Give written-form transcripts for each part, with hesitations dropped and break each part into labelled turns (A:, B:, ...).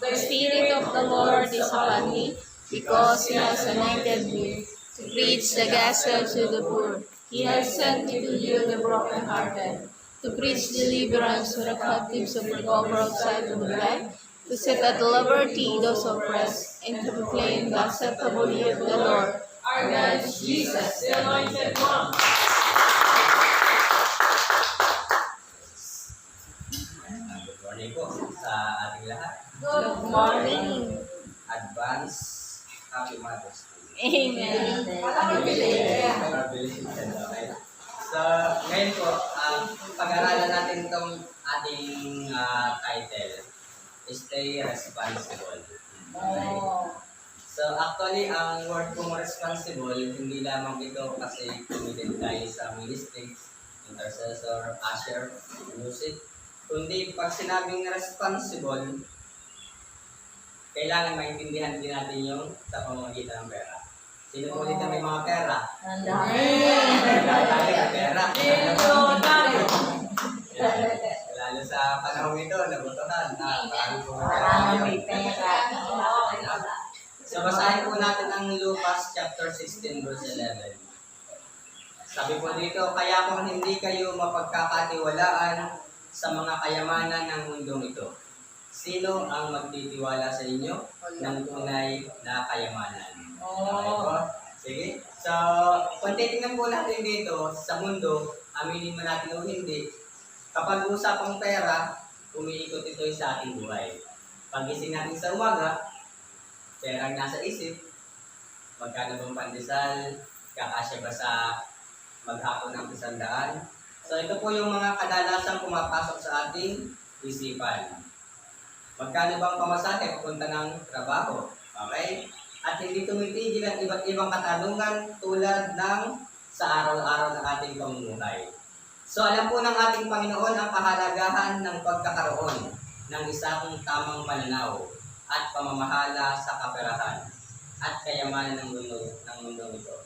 A: The Spirit of the Lord is upon me, because He has anointed me to preach the gospel to the poor. He has sent me to heal the brokenhearted, to preach deliverance to the captives, to recover outside of the blind, to set at liberty those oppressed, and to proclaim the acceptable year of the Lord. Our God is Jesus, the Anointed One.
B: Good morning po sa ating lahat.
A: Good morning.
B: Advance Happy Mother's Day.
A: Amen.
B: Okay. So, ngayon po, pag-aralan natin itong ating title, Stay Responsible. Okay. So, actually, ang word kong responsible, hindi lamang ito kasi committed tayo sa ministries, intercessor, usher, music, kundi pag sinabing responsible, kailangan maintindihan din natin yung sa pamamagitan ng pera. Sino po dito may mga pera? Pera. Lalo sa panahon ito, nabutuhan. Marami pera. So, basahin po natin ang Lucas chapter 16 verse 11. Sabi po dito, kaya kung hindi kayo mapagkakatiwalaan sa mga kayamanan ng mundong ito, sino ang magtitiwala sa inyo ng tunay na kayamanan? Okay po? Sige. So, kung titingnan po natin dito sa mundo, aminin man natin o hindi, kapag usapang pera, umiikot ito sa ating buhay. Pagising natin sa umaga, pera ang nasa isip, magkano bang pandesal, kakasya ba sa maghapon ng 100. So ito po yung mga kadalasang pumapasok sa ating isipan. Magkano bang pamasahe papunta ng trabaho? Okay? At hindi tumitigil ang iba't ibang katanungan tulad ng sa araw-araw ng ating pamumuhay. So alam po ng ating Panginoon ang kahalagahan ng pagkakaroon ng isang tamang pananaw at pamamahala sa kaperahan at kayamanan ng mundo ito.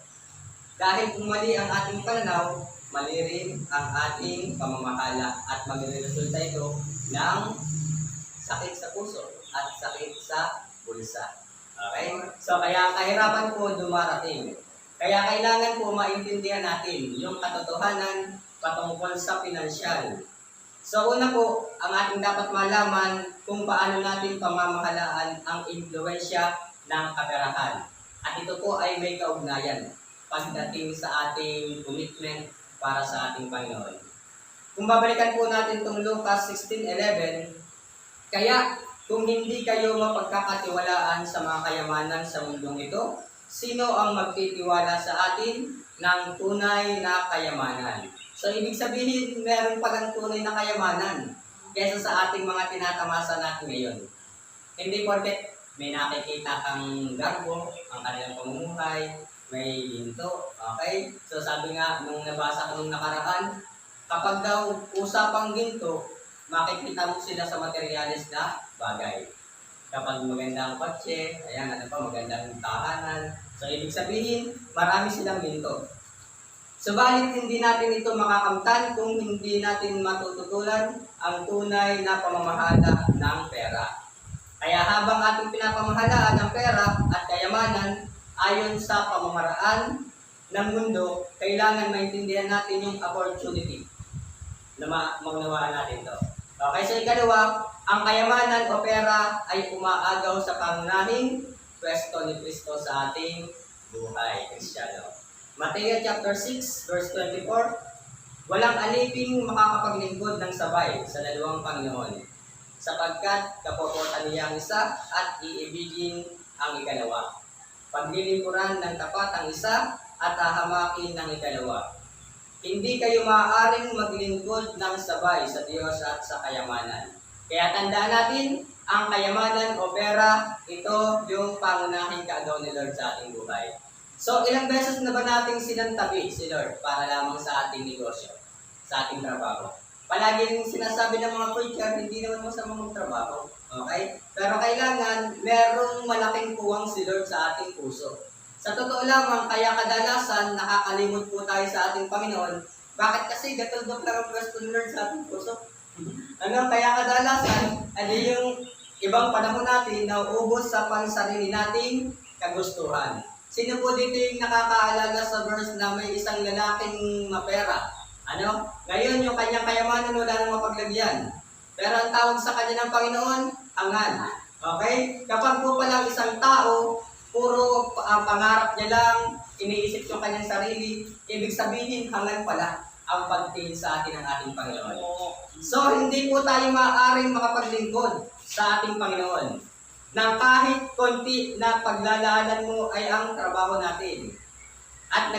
B: Dahil kung mali ang ating pananaw, mali rin ang ating pamamahala at magre-resulta ito ng sakit sa puso at sakit sa bulsa. Okay? So kaya kahirapan po dumarating. Kaya kailangan po maintindihan natin yung katotohanan patungkol sa pinansyal. So una po, ang ating dapat malaman kung paano natin pamamahalaan ang impluwensya ng kaperahan. At ito po ay may kaugnayan pagdating sa ating commitment para sa ating Panginoon. Kung babalikan po natin itong Lucas 16:11, kaya kung hindi kayo mapagkakatiwalaan sa mga kayamanan sa mundong ito, sino ang magtitiwala sa atin ng tunay na kayamanan? So, ibig sabihin, meron palang tunay na kayamanan kaysa sa ating mga tinatamasa natin ngayon. Hindi porket may nakikita kang garbo, ang kanilang pamumuhay, may ginto, okay? So, sabi nga, nung nabasa ko nung nakaraan, kapag daw usapang ginto, makikita mo sila sa materialis na bagay. Kapag magandang kotse, ayan, ano pa, magandang tahanan. So, ibig sabihin, marami silang ginto. Subalit hindi natin ito makakamtan kung hindi natin matututulan ang tunay na pamamahala ng pera. Kaya habang ating pinapamahalaan ng pera at kayamanan ayon sa pamamaraan ng mundo, kailangan maintindihan natin yung opportunity na maunawaan natin ito. Okay, so ikalawa, ang kayamanan o pera ay umaagaw sa pangunahing pwesto ni Kristo sa ating buhay, Kristiyano. Mateo chapter 6, verse 24, walang aliping makakapaglingkod ng sabay sa dalawang Panginoon, sapagkat kapopotan niya ang isa at iibigin ang ikalawa. Paglilingkuran ng tapat ang isa at hahamakin ng ikalawa. Hindi kayo maaaring maglingkod ng sabay sa Diyos at sa kayamanan. Kaya tandaan natin, ang kayamanan o pera, ito yung pangunahing kaagaw ni Lord sa ating buhay. So, ilang beses na ba nating sinantabi si Lord para lamang sa ating negosyo, sa ating trabaho? Palagi rin sinasabi ng mga preacher, hindi naman masama magtrabaho. Okay? Pero kailangan, merong malaking puwang si Lord sa ating puso. Sa totoo lamang, kaya kadalasan, nakakalimot po tayo sa ating Panginoon. Bakit kasi gatulog lang ang pwesto ni Lord sa ating puso? Kaya kadalasan, yung ibang panahon natin nauubos sa pansarili nating kagustuhan. Sino po dito yung nakakaalala sa verse na may isang lalaking mapera? Ano? Ngayon, yung kanyang kayamanan wala nang mapaglagyan. Pero ang tawag sa kanya ng Panginoon, hangal. Okay? Kapag po palang isang tao, puro ang pangarap niya lang, iniisip yung kanyang sarili, ibig sabihin, hangal pala ang pagtingin sa atin ng ating Panginoon. So, hindi po tayo maaaring makapaglingkod sa ating Panginoon nang kahit konti na paglalaanan mo ay ang trabaho natin. At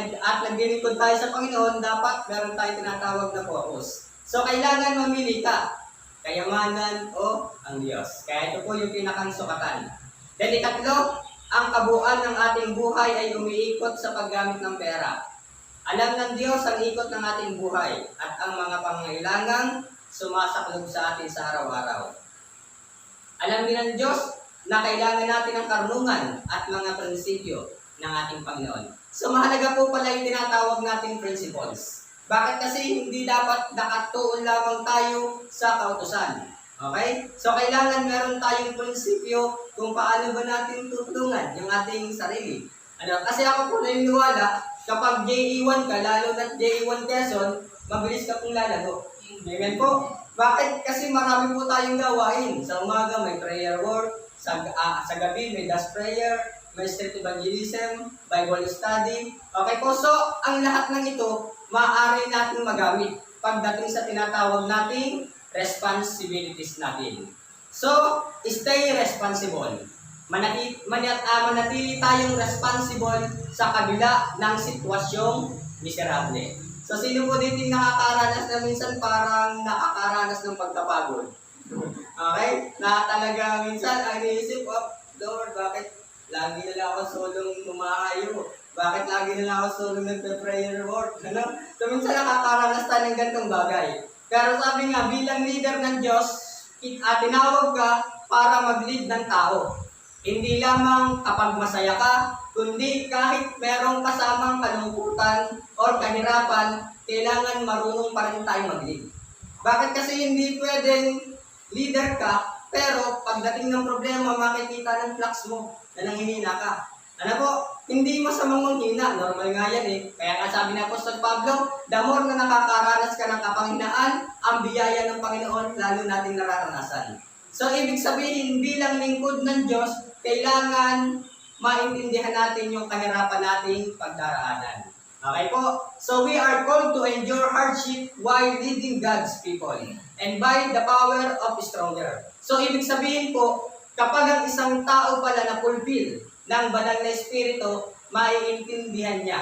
B: naglilingkod tayo sa Panginoon, dapat meron tayong tinatawag na focus. So, kailangan mamili ka, kayamanan o ang Diyos. Kaya ito po yung pinakang sukatan. Then, ikatlo, ang kabuuan ng ating buhay ay umiikot sa paggamit ng pera. Alam ng Diyos ang ikot ng ating buhay at ang mga pangailangang sumasaklob sa atin sa araw-araw. Alam din ng Diyos na kailangan natin ng karunungan at mga prinsipyo ng ating Panginoon. So mahalaga po pala yung tinatawag nating principles. Bakit? Kasi hindi dapat nakatuon lamang tayo sa kautusan. Okay? So kailangan meron tayong prinsipyo kung paano ba natin tutulungan yung ating sarili. Kasi ako po naniniwala, kapag JE1 ka, lalo na JE1 Quezon, mabilis ka pong lalago. Amen po? Bakit? Kasi marami po tayong gawain. Sa umaga may prayer work, sa gabi may last prayer, may street evangelism, Bible study. Okay po, so ang lahat ng ito, maaari natin magamit pagdating sa tinatawag nating responsibilities natin. So, stay responsible. Manatili tayong responsible sa kabila ng sitwasyong miserable. So, sino po dito yung nakakaranas na minsan parang nakakaranas ng pagkapagod? Okay? Na talaga minsan ang iniisip, oh, Lord, bakit lagi na lang ako solong humahayo? Bakit lagi na lang ako solong nagpe-prayer work? Ano? So, minsan nakakaranas tayo ng ganitong bagay. Pero sabi nga, bilang leader ng Diyos, tinawag ka para mag-lead ng tao. Hindi lamang kapag masaya ka, kundi kahit merong kasamang kalungkutan o kahirapan, kailangan marunong pa rin tayo mag-lead. Bakit? Kasi hindi pwedeng leader ka, pero pagdating ng problema, makikita ng flax mo na nanghihina ka. Ano po? Hindi masamang manghina. Normal nga yan eh. Kaya nga sabi ni Apostol Pablo, the more na nakakaranas ka ng kapanghinaan, ang biyaya ng Panginoon lalo nating nararanasan. So, ibig sabihin, bilang lingkod ng Diyos, kailangan maintindihan natin yung kahirapan nating pagdaraanan. Okay po? So, we are called to endure hardship while leading God's people and by the power of stronger. So, ibig sabihin po, kapag ang isang tao pala na fulfill ng banal na espiritu, maiintindihan niya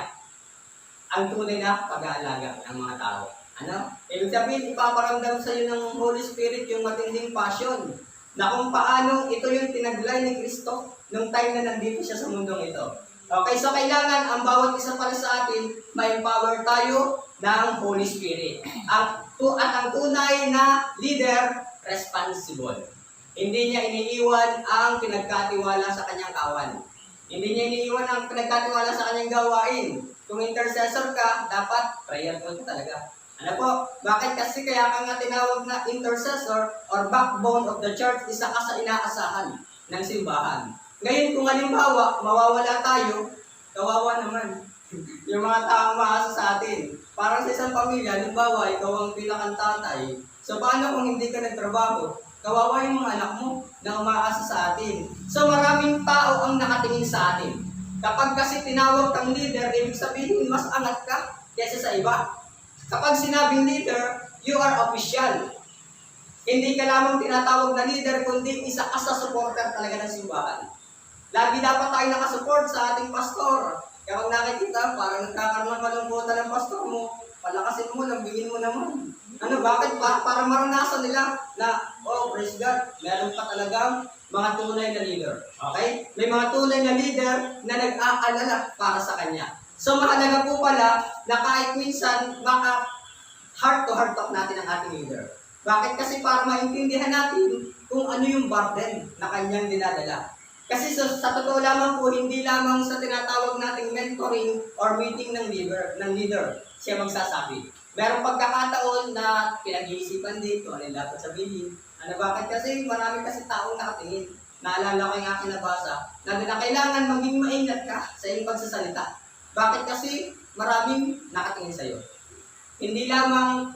B: ang tunay na pag-aalaga ng mga tao. Ano? Ibig sabihin, ipaparamdam sa iyo ng Holy Spirit yung matinding passion na kung paano ito yung tinaglay ni Kristo nung time na nandito siya sa mundong ito. Okay, so kailangan ang bawat isa pala sa atin, ma-empower tayo ng Holy Spirit. At ang tunay na leader, responsible. Hindi niya iniiwan ang pinagkatiwala sa kanyang kawan. Hindi niya iniiwan ang pinagkatiwala sa kanyang gawain. Kung intercessor ka, dapat prayer po talaga. Ano po? Bakit? Kasi kaya ka nga tinawag na intercessor or backbone of the church, isa ka sa inaasahan ng simbahan. Ngayon, kung halimbawa, mawawala tayo, kawawa naman. Yung mga taong maasa sa atin. Parang sa isang pamilya, halimbawa, ikaw ang pinakang tatay. So, paano kung hindi ka nagtrabaho? Kawawa yung mga anak mo na umaasa sa atin. So, maraming tao ang nakatingin sa atin. Kapag kasi tinawag kang leader, ibig sabihin, mas angat ka kaysa sa iba. Kapag sinabing leader, you are official. Hindi ka lamang tinatawag na leader, kundi isa ka sa supporter talaga ng simbahan. Lagi dapat tayo nakasupport sa ating pastor. Kaya kung nakikita, parang nagkakaroon ng kalungkutan ng pastor mo, palakasin mo, lambingin mo naman. Ano, bakit? Para maranasan nila na, oh, praise God, meron pa talagang mga tunay na leader. Okay? May mga tunay na leader na nag-aalala para sa kanya. So, mahalaga po pala na kahit minsan, baka heart-to-heart talk natin ang ating leader. Bakit? Kasi para maintindihan natin kung ano yung burden na kanyang dinadala. Kasi sa totoo lamang po, hindi lamang sa tinatawag nating mentoring or meeting ng leader, siya magsasabi. Merong pagkakataon na pinag-iisipan din kung ano yung dapat sabihin. Ano bakit? Kasi marami kasi taong nakatingin. Naalala ko yung aking nabasa na kailangan maging maingat ka sa iyong pagsasalita. Bakit? Kasi maraming nakatingin sa iyo. Hindi lamang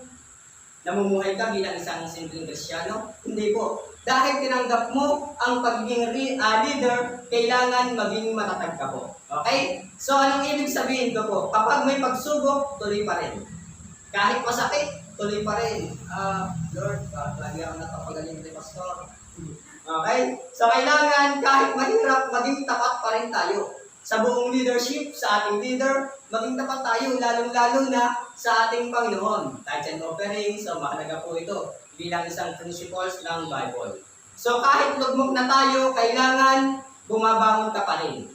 B: namumuhay ka bilang isang simpleng Kristiyano, hindi po. Dahil tinanggap mo ang pagiging leader, kailangan maging matatag ka po. Okay? So, anong ibig sabihin ko po? Kapag may pagsubok, tuloy pa rin. Kahit masakit, tuloy pa rin. Lord, lagi ako napapagaling kay Pastor. Okay? So, kailangan kahit mahirap, maging tapat pa rin tayo. Sa buong leadership, sa ating leader, maging tapat tayo, lalong-lalo na sa ating Panginoon. Tithes and offering, so mahalaga po ito bilang isang principles ng Bible. So kahit lugmok na tayo, kailangan bumabangon ka pa rin.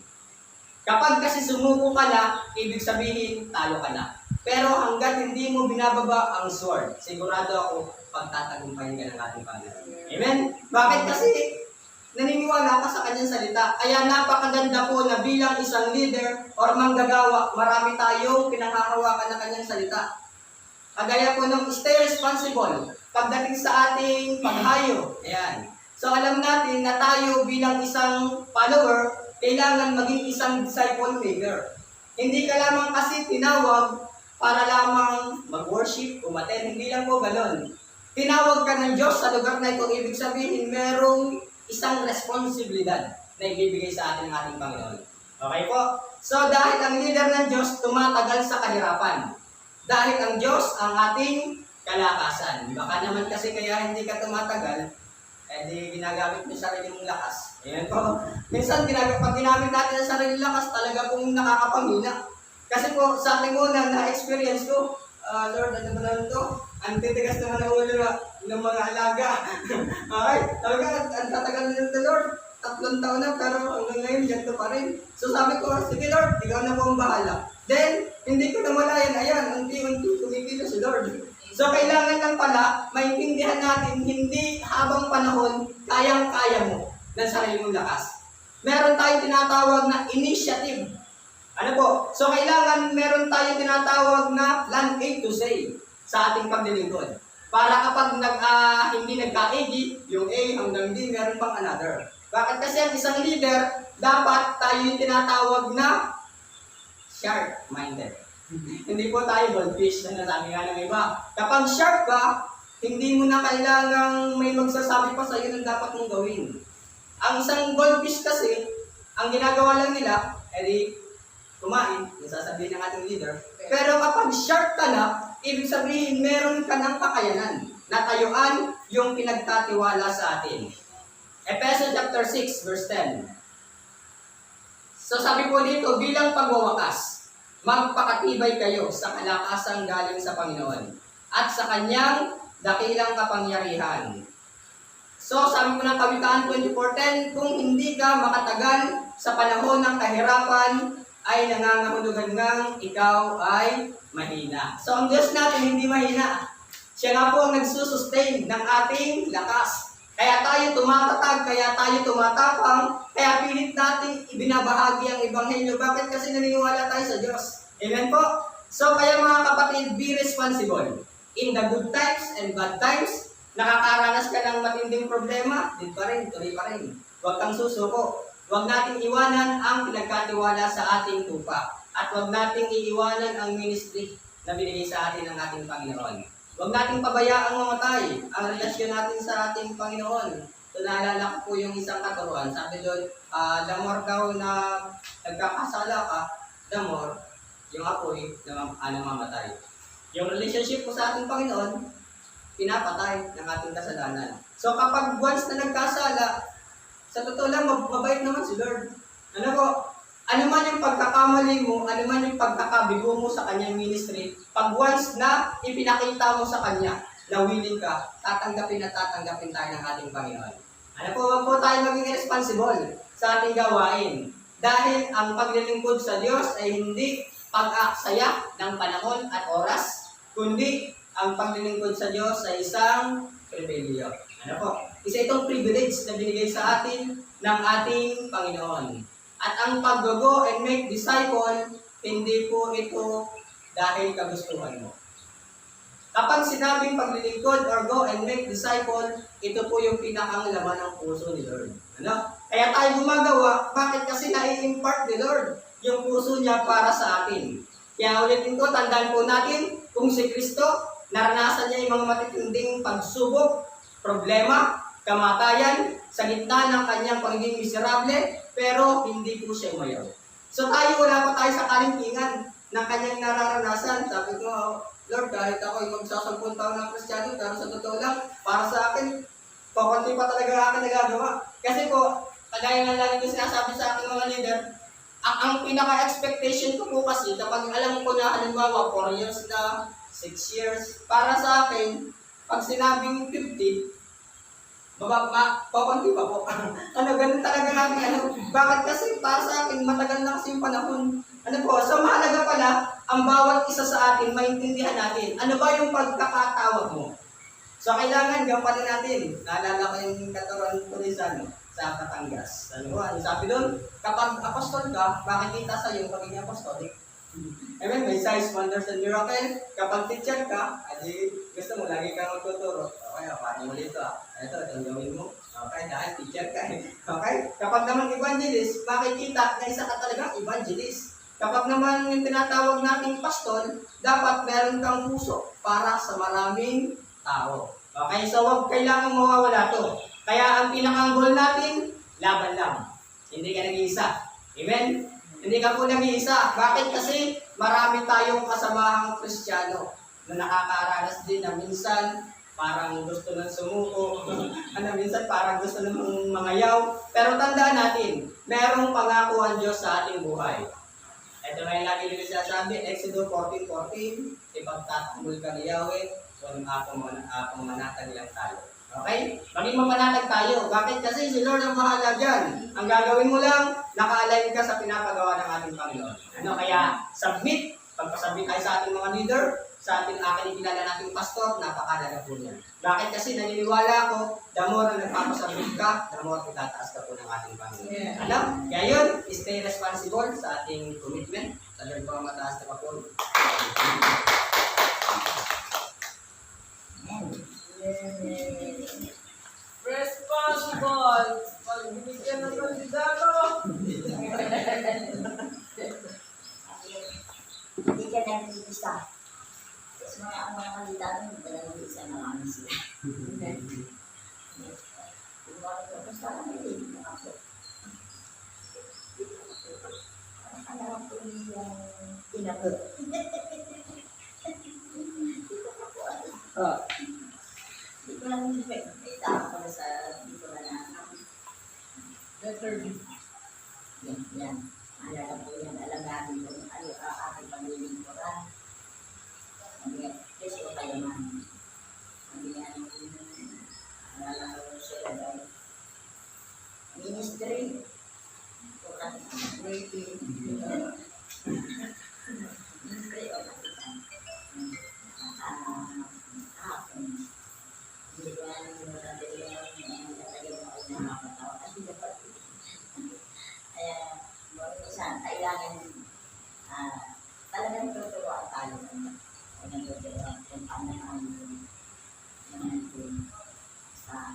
B: Kapag kasi sumuko ka na, ibig sabihin, talo ka na. Pero hanggat hindi mo binababa ang sword, sigurado ako, pagtatagumpayin ka ng ating Panginoon. Amen? Bakit? Kasi naniniwala ka sa kanyang salita. Kaya napakaganda po na bilang isang leader or manggagawa, marami tayong pinanghahawakan ng kanyang salita. Kagaya po ng stay responsible pagdating sa ating paghayo. Ayan. So alam natin na tayo bilang isang follower, kailangan maging isang disciple maker. Hindi ka lamang kasi tinawag para lamang mag-worship, umaten. Hindi lang po ganun. Tinawag ka ng Diyos sa lugar na ito, ibig sabihin merong isang responsibilidad na ibibigay sa atin ng ating Panginoon. Okay po? So dahil ang leader ng Diyos tumatagal sa kahirapan. Dahil ang Diyos ang ating kalakasan. Baka naman kasi kaya hindi ka tumatagal, di ginagamit mo sarili mong lakas. Ayan po. Minsan pag ginamit natin ang sarili lakas, talaga pong nakakapamina. Kasi po sa ating unang na-experience ko, Lord, ano ba naman ito? Ang titigas naman ang ulo ng mga alaga. Okay? Talaga, ang tatagal na ito, Lord. 3 taon na, pero hanggang ngayon, ganito pa rin. So sabi ko, sige Lord, ikaw na po ang bahala. Then, hindi ko namalayan, ayan, unti-unti kumikilo si Lord. So kailangan lang pala, maintindihan natin, hindi habang panahon, kayang-kaya mo ng sarili mong lakas. Meron tayong tinatawag na initiative. Ano po? So kailangan meron tayong tinatawag na plan A to say sa ating paglilingkod. Para kapag hindi nagkaigi, yung A hanggang D, meron pang another. Bakit? Kasi ang isang leader, dapat tayo yung tinatawag na sharp-minded. Hindi po tayo goldfish na nasabi nga ng iba. Kapag sharp ka, hindi mo na kailangang may magsasabi pa sa iyo ng dapat mong gawin. Ang isang goldfish kasi, ang ginagawa lang nila, edi kumain, yung sasabihin ng ating leader. Pero kapag sharp ka na, ibig sabihin meron ka ng kakayanan na tayuan yung pinagtatiwala sa atin. Ephesians chapter 6, verse 10. So sabi po dito, bilang pagwawakas, magpakatibay kayo sa kalakasang galing sa Panginoon at sa kanyang dakilang kapangyarihan. So sabi po ng Kawikaan 24:10, kung hindi ka makatagal sa panahon ng kahirapan, ay nangangahulugan ngang ikaw ay mahina. So ang Diyos natin hindi mahina. Siya nga po ang nagsusustain ng ating lakas. Kaya tayo tumatatag, kaya tayo tumatapang, kaya pilit natin ibinabahagi ang Ebanghelyo. Bakit? Kasi naniniwala tayo sa Diyos. Amen po? So kaya mga kapatid, be responsible. In the good times and bad times, nakakaranas ka ng matinding problema, din pa rin, tuloy pa rin. Huwag kang susuko. Huwag nating iwanan ang pinagkatiwala sa ating tupa. At huwag nating iiwanan ang ministry na binigay sa atin ng ating Panginoon. Huwag nating pabayaang mamatay ang relasyon natin sa ating Panginoon. So naalala ko po yung isang katuruan. Sabi doon, the more daw na nagkakasala ka, the more yung apoy na mamatay. Yung relationship mo sa ating Panginoon, pinapatay ng ating kasalanan. So kapag once na nagkasala, sa totoo lang, mabait naman si Lord. Ano po? Ano man yung pagkakamali mo, ano man yung pagkakabigo mo sa kanyang ministry, pag once na ipinakita mo sa kanya na willing ka, tatanggapin at tatanggapin tayo ng ating Panginoon. Ano po, wag po tayo maging responsible sa ating gawain. Dahil ang paglilingkod sa Diyos ay hindi pag-aksaya ng panahon at oras, kundi ang paglilingkod sa Diyos ay isang pribilehyo. Ano po? Isa itong privilege na binigay sa atin ng ating Panginoon. At ang pag-go and make disciple, hindi po ito dahil kagustuhan mo. Kapag sinabing paglilingkod or go and make disciple, ito po yung pinakang laman ng puso ni Lord. Ano? Kaya tayo gumagawa, bakit? Kasi nai-impart ni Lord yung puso niya para sa atin. Kaya ulitin ko, tandaan po natin, kung si Kristo, naranasan niya yung mga matitinding pagsubok, problema, kamatayan, sa gitna ng kanyang pagiging miserable, pero hindi po siya umayaw. So tayo, wala pa tayo sa kalingkingan ng kanyang nararanasan. Sabi ko, Lord, kahit ako ay magsasampung taon ng Kristiyano, pero sa totoo lang, para sa akin, kukunti pa talaga akin nagagawa. Kasi po, kagaya nga lagi ko sinasabi sa aking mga leader, ang pinaka-expectation ko po kasi, kapag alam ko na halimbawa, 4 years na, 6 years, para sa akin, pag sinabing 50, kukunti pa po. Ganun talaga natin. Bakit kasi para sa akin, matagal na kasi yung panahon. So mahalaga pala, ang bawat isa sa atin, maintindihan natin. Ano ba yung pagkakatawag mo? So kailangan gampanin natin. Naalala ko yung katawan ko rin sa Batangas. Sabi doon, kapag apostol ka, makikita sa iyo pagiging apostolic. Amen, may signs, wonders, and miracle. Kapag teacher ka, gusto mo, lagi kang magtuturo. Okay, paano mo dito Ito, itong gawin mo. Okay, dahil teacher ka Okay? Kapag naman evangelist, makikita na isa ka talaga evangelist. Kapag naman yung tinatawag nating pastol, dapat meron kang puso para sa maraming tao. Okay, so huwag kailangan mawawala to. Kaya ang pinakang goal natin, laban lang. Hindi ka nag-iisa. Amen? Hindi ka po nag-iisa. Bakit? Kasi marami tayong kasamahang Kristiyano na nakakaranas din na minsan parang gusto nang sumuko, minsan parang gusto nang mangayaw. Pero tandaan natin, merong pangako ang Diyos sa ating buhay. Ito nga yung lagi nila sinasabi, Exodus 14:14, ipagtatanggol ka ni Yahweh, so akong manatag lang tayo. Okay? Maging mamanatag tayo. Bakit? Kasi si Lord ang bahala dyan. Ang gagawin mo lang, naka-align ka sa pinapagawa ng ating Panginoon. Kaya submit, pagpasubmit tayo sa ating mga leader, sa ating kilala nating pastor, napakalaga po niya. Bakit? Kasi naniniwala ko, the more na nagpapasubmit ka, the more itataas ka po ng ating Panginoon. Kaya yun, stay responsible sa ating commitment. Sa Lord po ang mataas na kapon.
C: Responsible. Pag binigyan ng kandidato.
D: Hindi ka nag-iisa. Kasi ang mga kandidato, dalawang isa na lang sila. Kung bakit ako sa amin, ako. Alam ko yung tinagot. Hindi ko lang expect. May tao ko sa dito na lang.
C: Letter B.
D: Yan. Alam ko yan. Alam namin kung ano ang aking paglilingkuran. Kasi ko tayo man. Sabi nga alala ko sila daw. Ministry. Waiting. Ministry o kapitan. Hindi ko alam yung matatagal yung tatagin ako na makatawa. Kasi dapat kaya minsan kailangan talagang tuturuan tayo. Talagang tuturuan kung paano naman sa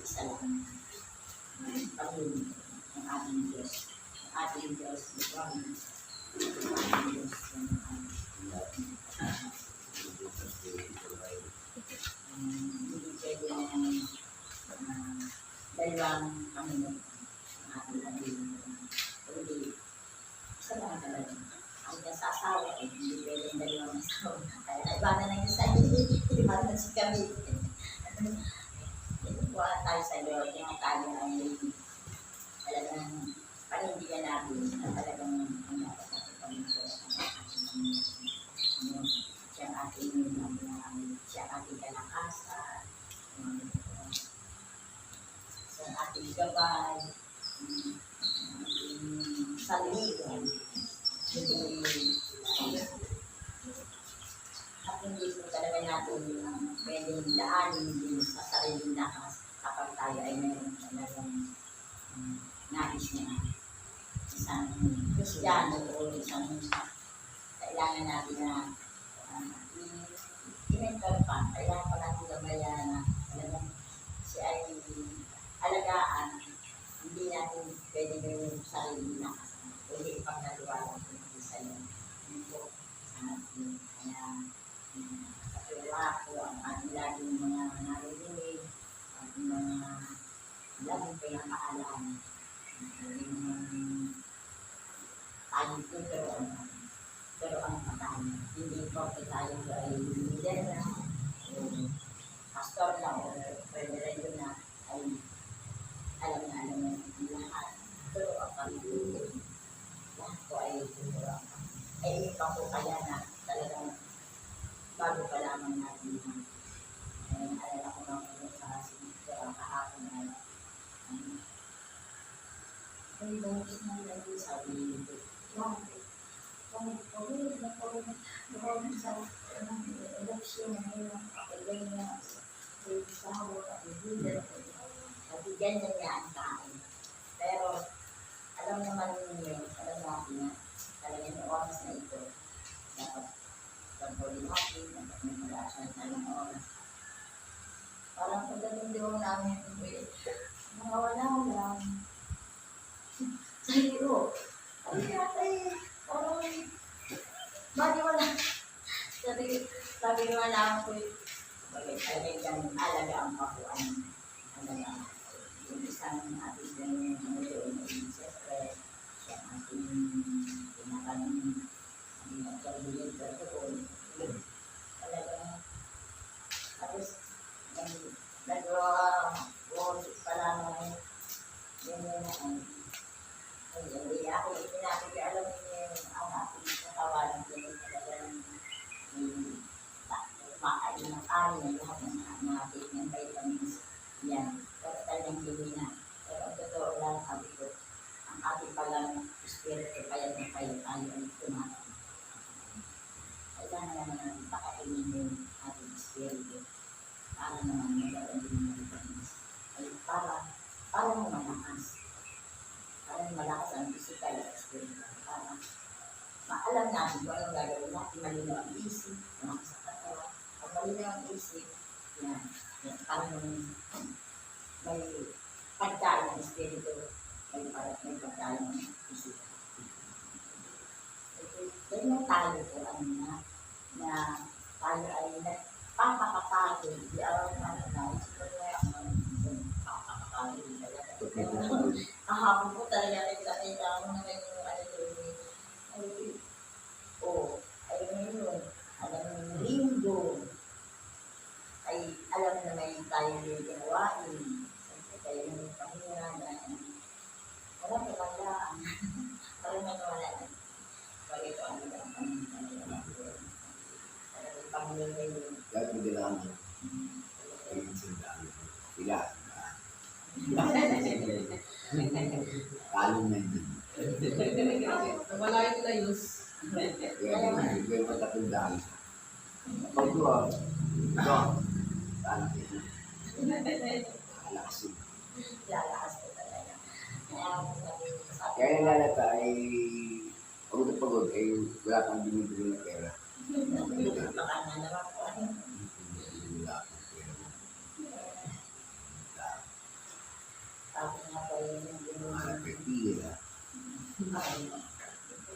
D: isa lang pag-ibig ng ating Diyos. Ang ating Diyos, ang ating Diyos, hindi pwede ng dalawang Panginoon ang ating ating. Hindi, isa lang talaga. Ang nasasawa ay hindi pwede ng dalawang asawa. Kaya ibanan na yung sa ibanan si kami. Itupuan tayo sa Lord, yung tayo ay talagang panindigan natin na talagang ang dapat natin Panginoon siya ang ating kalakasan, siya ang ating gabay, ang ating saligan. At hindi po talaga natin pwedeng daanin din sa sariling lakas kapag tayo ay meron talagang nais niya. Isang Kristiyano o isang kailangan natin na mental pa, kaya pa natin gabayan na talagang siya ay alagaan, hindi natin pwede yung sarili na pwede ipagkaliwala sa isa yun. Yun po, kaya sa pera ko, ang ating laging mga narinig, ating mga laging pinakaalam, yung tayo ito, pero ang patay, hindi po tayo ay leader na, pastor na, o presidente na, ay alam na lahat. Pero ang pag-ibig, lahat po ay siguro. Ay ikaw po kaya na talagang bago pa lamang natin na alala ko ng sa sinigura kahapon ay ay bangkit na lagi sabi nito. Kung pagulog na po sa eleksyon na yun, kapagay niya sa hawak at leader ko. Nabigyan niya niya ang kain. Pero alam naman ninyo, alam natin na talagang yung oras na ito, dapat pagpuli natin, dapat may mag-aasal tayo ng oras. Parang pagdating doon namin, mga wala. Sa hiro. Sabi natin, parang bali wala. Sabi wala ako talagang alaga ang pakuan. Alaga. Yung isang ating ganyan, siyempre, siya ating pinakanin, ang nagkaroon sa doon. Talagang, tapos, nag-worship pa lang namin, yun hindi ako itinapit, alam niyo ang ating katawan, yun talagang makain ng kanin, lahat ng ating ng vitamins, yan. Pero talagang hindi na. Pero ang totoo lang, sabi ko, ang ating palang espiritu, kaya na kayo tayo ay tumatang. Kailangan naman natin pakainin yung ating espiritu. Para naman magkaroon din ng vitamins. Ay para mo malakas. Para mo malakas ang physical experience. Para maalam natin kung anong gagawin natin, malinaw ang isip, malakas sa katawan. Pag malinaw ang isip, yan, parang may pagkain ng espiritu, may pagkain ng isip. Ganyan tayo po, na tayo ay nagpapakapagod. Di alam naman na, papakapagod talaga. Kahapon po talaga nagkakita ako na may ayun yun, alam mo yung lindo, ay alam na may tayo yung ginawain, tayo yung pahira na wala pa maglaan, parang wala na. Pag ito ang lang kami, pamilya yun.
E: Lahat mo din ang ayun sila. Sila. Kalong na yun.
C: Wala yung layos.
E: Kaya yung matatundaan. Pag ito, ito, anak yun. Alakas yun.
D: Lalakas ko talaga.
E: Kaya yung lalata ay pagod na pagod, ay wala kang binibili na pera.
D: Baka na naman po.
E: Wala kang pera.
D: Tapos nga po yun yung
E: Mga pepira.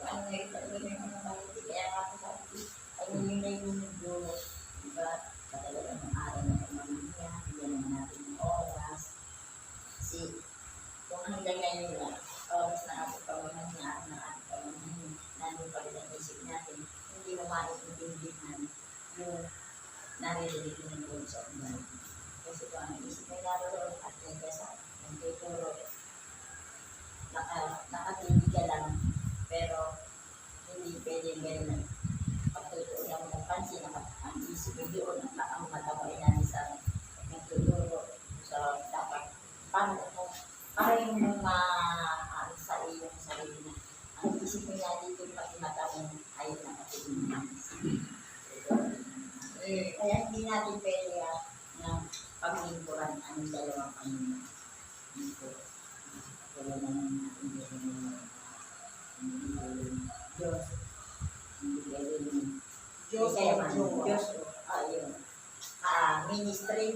D: ano ngayon talaga yung mga maliti. Kaya nga po sabi, ay yun na yung dulo. Diba? Katalaga ng araw na pamamilya, bigyan naman natin ng oras. Kasi kung hanggang ngayon lang, oras na ating pamamilya, na ating pamamilya, nandun pa rin ang isip natin, hindi mo maintindihan yung naririnig ng doon sa ulan. Kasi kung ang isip mo naroon at yung kasal, yung tuturo, nakatindig ka lang, pero hindi pwedeng ganyan. Pagtuturo lang ng pansin, ang isip mo doon, ang matawin namin sa nagtuturo. So, dapat, para yung maaari sa iyong sarili na, ang isip mo nga dito, pati matawin, ayaw na katigin. Kaya hindi natin pwede na paglingkuran ang dalawang Panginoon. Dito. Wala naman natin Diyos. Hindi pwede
C: Diyos.
D: Diyos. Ayun. ministry.